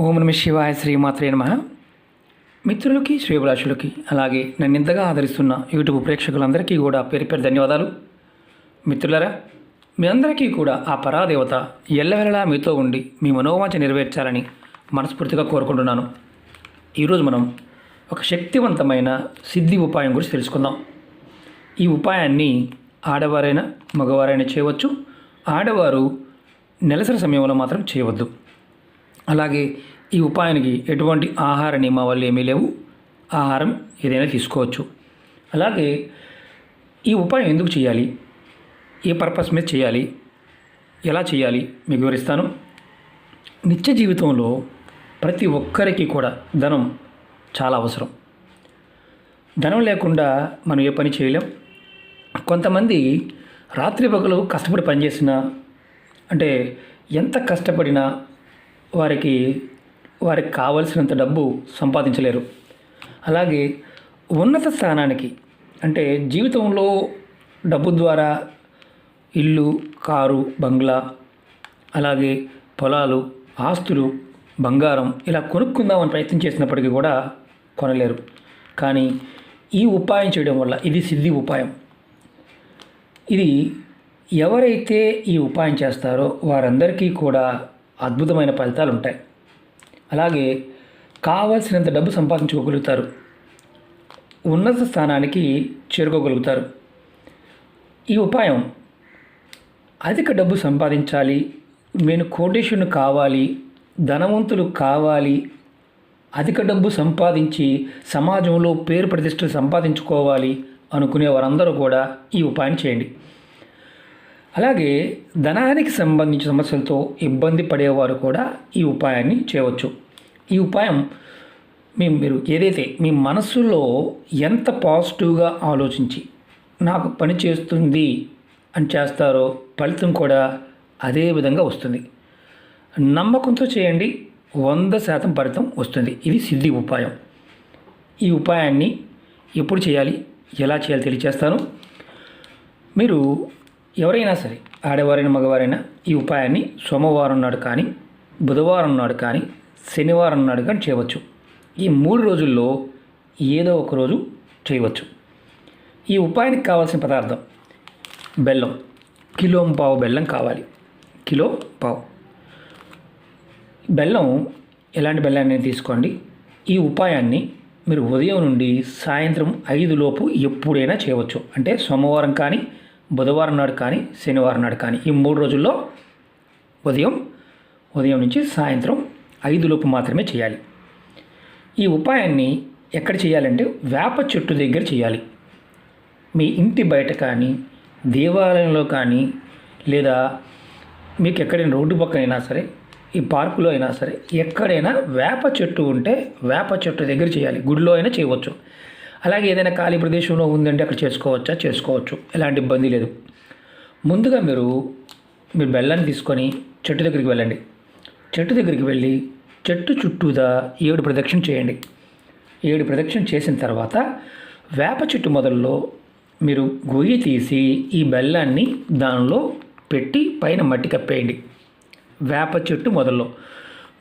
ఓం నమ శివాయ శ్రీమాత్రే నమః. మిత్రులకి శ్రేభిలాషులకి అలాగే నన్ను ఇంతగా ఆదరిస్తున్న యూట్యూబ్ ప్రేక్షకులందరికీ కూడా పేరు పేరు ధన్యవాదాలు. మిత్రులారా, మీ అందరికీ కూడా ఆ పరాదేవత ఎల్లవెల్లలా మీతో ఉండి మీ మనోవాంఛ నెరవేర్చాలని మనస్ఫూర్తిగా కోరుకుంటున్నాను. ఈరోజు మనం ఒక శక్తివంతమైన సిద్ధి ఉపాయం గురించి తెలుసుకుందాం. ఈ ఉపాయాన్ని ఆడవారైనా మగవారైనా చేయవచ్చు. ఆడవారు నెలసరి సమయంలో మాత్రం చేయవద్దు. అలాగే ఈ ఉపాయానికి ఎటువంటి ఆహార నియమావళి ఏమీ లేవు. ఆహారం ఏదైనా తీసుకోవచ్చు. అలాగే ఈ ఉపాయం ఎందుకు చేయాలి, ఏ పర్పస్ మీద చేయాలి, ఎలా చేయాలి మీకు వివరిస్తాను. నిత్య జీవితంలో ప్రతి ఒక్కరికి కూడా ధనం చాలా అవసరం. ధనం లేకుండా మనం ఏ పని చేయలేం. కొంతమంది రాత్రి పగలు కష్టపడి పనిచేసినా, అంటే ఎంత కష్టపడినా వారికి కావలసినంత డబ్బు సంపాదించలేరు. అలాగే ఉన్నత స్థానానికి, అంటే జీవితంలో డబ్బు ద్వారా ఇల్లు, కారు, బంగ్లా, అలాగే పొలాలు, ఆస్తులు, బంగారం ఇలా కొనుక్కుందామని ప్రయత్నం చేసినప్పటికీ కూడా కొనలేరు. కానీ ఈ ఉపాయం చేయడం వల్ల, ఇది సిద్ధి ఉపాయం, ఇది ఎవరైతే ఈ ఉపాయం చేస్తారో వారందరికీ కూడా అద్భుతమైన ఫలితాలు ఉంటాయి. అలాగే కావాల్సినంత డబ్బు సంపాదించుకోగలుగుతారు, ఉన్నత స్థానానికి చేరుకోగలుగుతారు. ఈ ఉపాయం అధిక డబ్బు సంపాదించాలి, నేను కోటేశ్వరుని కావాలి, ధనవంతులు కావాలి, అధిక డబ్బు సంపాదించి సమాజంలో పేరు ప్రతిష్టలు సంపాదించుకోవాలి అనుకునే వారందరూ కూడా ఈ ఉపాయం చేయండి. అలాగే ధనానికి సంబంధించిన సమస్యలతో ఇబ్బంది పడేవారు కూడా ఈ ఉపాయాన్ని చేయవచ్చు. ఈ ఉపాయం మీరు ఏదైతే మీ మనస్సులో ఎంత పాజిటివ్గా ఆలోచించి నాకు పని చేస్తుంది అని చేస్తారో ఫలితం కూడా అదే విధంగా వస్తుంది. నమ్మకంతో చేయండి, 100% ఫలితం వస్తుంది. ఇది సిద్ధి ఉపాయం. ఈ ఉపాయాన్ని ఎప్పుడు చేయాలి, ఎలా చేయాలి తెలియచేస్తాను. మీరు ఎవరైనా సరే, ఆడవారైనా మగవారైనా ఈ ఉపాయాన్ని సోమవారం నాడు కానీ, బుధవారం నాడు కానీ, శనివారం నాడు కానీ చేయవచ్చు. ఈ 3 రోజుల్లో ఏదో ఒక రోజు చేయవచ్చు. ఈ ఉపాయానికి కావాల్సిన పదార్థం బెల్లం. 1.5 కిలో బెల్లం కావాలి. 1.5 కిలో. బెల్లం ఎలాంటి బెల్లాన్ని తీసుకోండి. ఈ ఉపాయాన్ని మీరు ఉదయం నుండి సాయంత్రం 5 లోపు ఎప్పుడైనా చేయవచ్చు. అంటే సోమవారం కానీ, బుధవారం నాడు కానీ, శనివారం నాడు కానీ, ఈ 3 రోజుల్లో ఉదయం నుంచి సాయంత్రం 5 లోపు మాత్రమే చేయాలి. ఈ ఉపాయాన్ని ఎక్కడ చేయాలంటే వేప చెట్టు దగ్గర చేయాలి. మీ ఇంటి బయట కానీ, దేవాలయంలో కానీ, లేదా మీకు ఎక్కడైనా రోడ్డు పక్కన అయినా సరే, ఈ పార్కులో అయినా సరే, ఎక్కడైనా వేప చెట్టు ఉంటే వేప చెట్టు దగ్గర చేయాలి. గుడిలో అయినా చేయవచ్చు. అలాగే ఏదైనా ఖాళీ ప్రదేశంలో ఉందంటే అక్కడ చేసుకోవచ్చు. ఎలాంటి ఇబ్బంది లేదు. ముందుగా మీరు బెల్లాన్ని తీసుకొని చెట్టు దగ్గరికి వెళ్ళండి. చెట్టు దగ్గరికి వెళ్ళి చెట్టు చుట్టూదా 7 ప్రదక్షిణ చేయండి. 7 ప్రదక్షిణ చేసిన తర్వాత వేప చెట్టు మొదల్లో మీరు గొయ్యి తీసి ఈ బెల్లాన్ని దానిలో పెట్టి పైన మట్టి కప్పేయండి. వేప చెట్టు మొదల్లో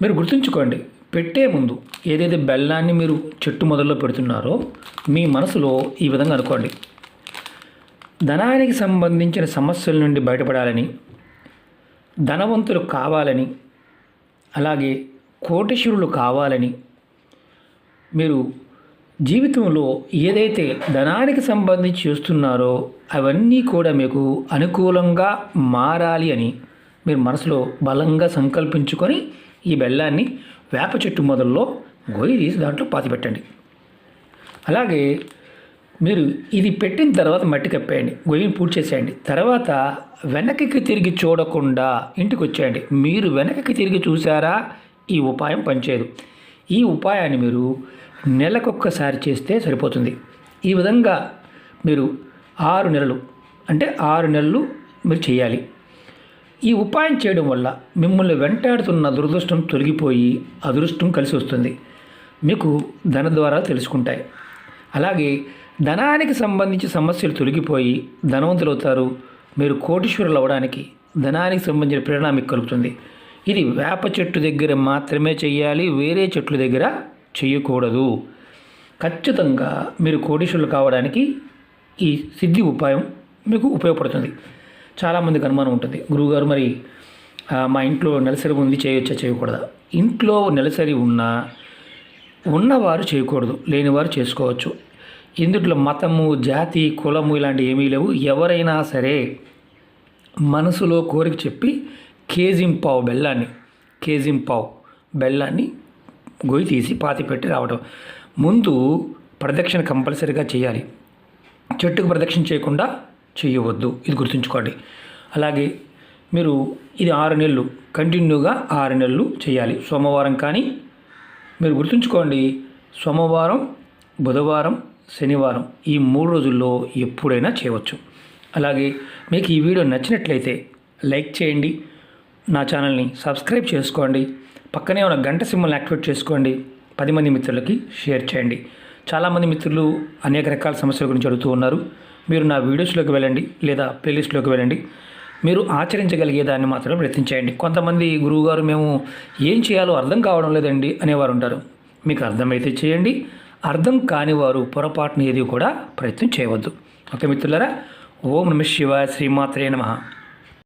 మీరు గుర్తుంచుకోండి, పెట్టే ముందు ఏదైతే బెల్లాన్ని మీరు చెట్టు మొదల్లో పెడుతున్నారో మీ మనసులో ఈ విధంగా అనుకోండి: ధనానికి సంబంధించిన సమస్యల నుండి బయటపడాలని, ధనవంతులు కావాలని, అలాగే కోటీశ్వరులు కావాలని, మీరు జీవితంలో ఏదైతే ధనానికి సంబంధించి చేస్తున్నారో అవన్నీ కూడా మీకు అనుకూలంగా మారాలి అని మీరు మనసులో బలంగా సంకల్పించుకొని ఈ బెల్లాన్ని వేప చెట్టు మొదల్లో గొయ్యి తీసి దాంట్లో పాతిపెట్టండి. అలాగే మీరు ఇది పెట్టిన తర్వాత మట్టి కప్పేయండి, గొయ్యిని పూర్తి చేసేయండి. తర్వాత వెనక్కి తిరిగి చూడకుండా ఇంటికి వచ్చేయండి. మీరు వెనక్కి తిరిగి చూసారా, ఈ ఉపాయం పనిచేయదు. ఈ ఉపాయాన్ని మీరు నెలకొక్కసారి చేస్తే సరిపోతుంది. ఈ విధంగా మీరు 6 నెలలు, అంటే 6 నెలలు మీరు చేయాలి. ఈ ఉపాయం చేయడం వల్ల మిమ్మల్ని వెంటాడుతున్న దురదృష్టం తొలగిపోయి అదృష్టం కలిసి వస్తుంది. మీకు ధన ద్వారా తెలుసుకుంటాయి. అలాగే ధనానికి సంబంధించి సమస్యలు తొలగిపోయి ధనవంతులు అవుతారు. మీరు కోటీశ్వరులు అవ్వడానికి ధనానికి సంబంధించిన ప్రేరణ మీకు కలుగుతుంది. ఇది వేప చెట్టు దగ్గర మాత్రమే చేయాలి, వేరే చెట్ల దగ్గర చేయకూడదు. ఖచ్చితంగా మీరు కోటీశ్వరులు కావడానికి ఈ సిద్ధి ఉపాయం మీకు ఉపయోగపడుతుంది. చాలామందికి అనుమానం ఉంటుంది, గురువుగారు మరి మా ఇంట్లో నెలసరి ఉంది, చేయొచ్చా చేయకూడదా? ఇంట్లో నెలసరి ఉన్నవారు చేయకూడదు, లేనివారు చేసుకోవచ్చు. ఇందులో మతము, జాతి, కులము ఇలాంటివి ఏమీ లేవు. ఎవరైనా సరే మనసులో కోరిక చెప్పి కేజింపావు బెల్లాన్ని గొయ్యి తీసి పాతిపెట్టి రావడం. ముందు ప్రదక్షిణ కంపల్సరీగా చేయాలి, చెట్టుకు ప్రదక్షిణ చేయకుండా చేయవద్దు, ఇది గుర్తుంచుకోండి. అలాగే మీరు ఇది 6 నెలలు కంటిన్యూగా 6 నెలలు చేయాలి. సోమవారం కానీ మీరు గుర్తుంచుకోండి, సోమవారం, బుధవారం, శనివారం ఈ 3 రోజుల్లో ఎప్పుడైనా చేయవచ్చు. అలాగే మీకు ఈ వీడియో నచ్చినట్లయితే లైక్ చేయండి, నా ఛానల్ని సబ్స్క్రైబ్ చేసుకోండి, పక్కనే ఉన్న గంట సింబల్ని యాక్టివేట్ చేసుకోండి, 10 మంది మిత్రులకి షేర్ చేయండి. చాలామంది మిత్రులు అనేక రకాల సమస్యల గురించి అడుగుతూ ఉన్నారు. మీరు నా వీడియోస్లోకి వెళ్ళండి లేదా ప్లేలిస్ట్లోకి వెళ్ళండి, మీరు ఆచరించగలిగే దాన్ని మాత్రమే ప్రయత్నించేయండి. కొంతమంది గురువుగారు మేము ఏం చేయాలో అర్థం కావడం లేదండి అనేవారు ఉంటారు. మీకు అర్థమైతే చేయండి, అర్థం కాని వారు పొరపాటున ఏది కూడా ప్రయత్నం చేయవద్దు. ఓకే మిత్రులారా, ఓం నమః శివాయ, శ్రీమాత్రే నమః.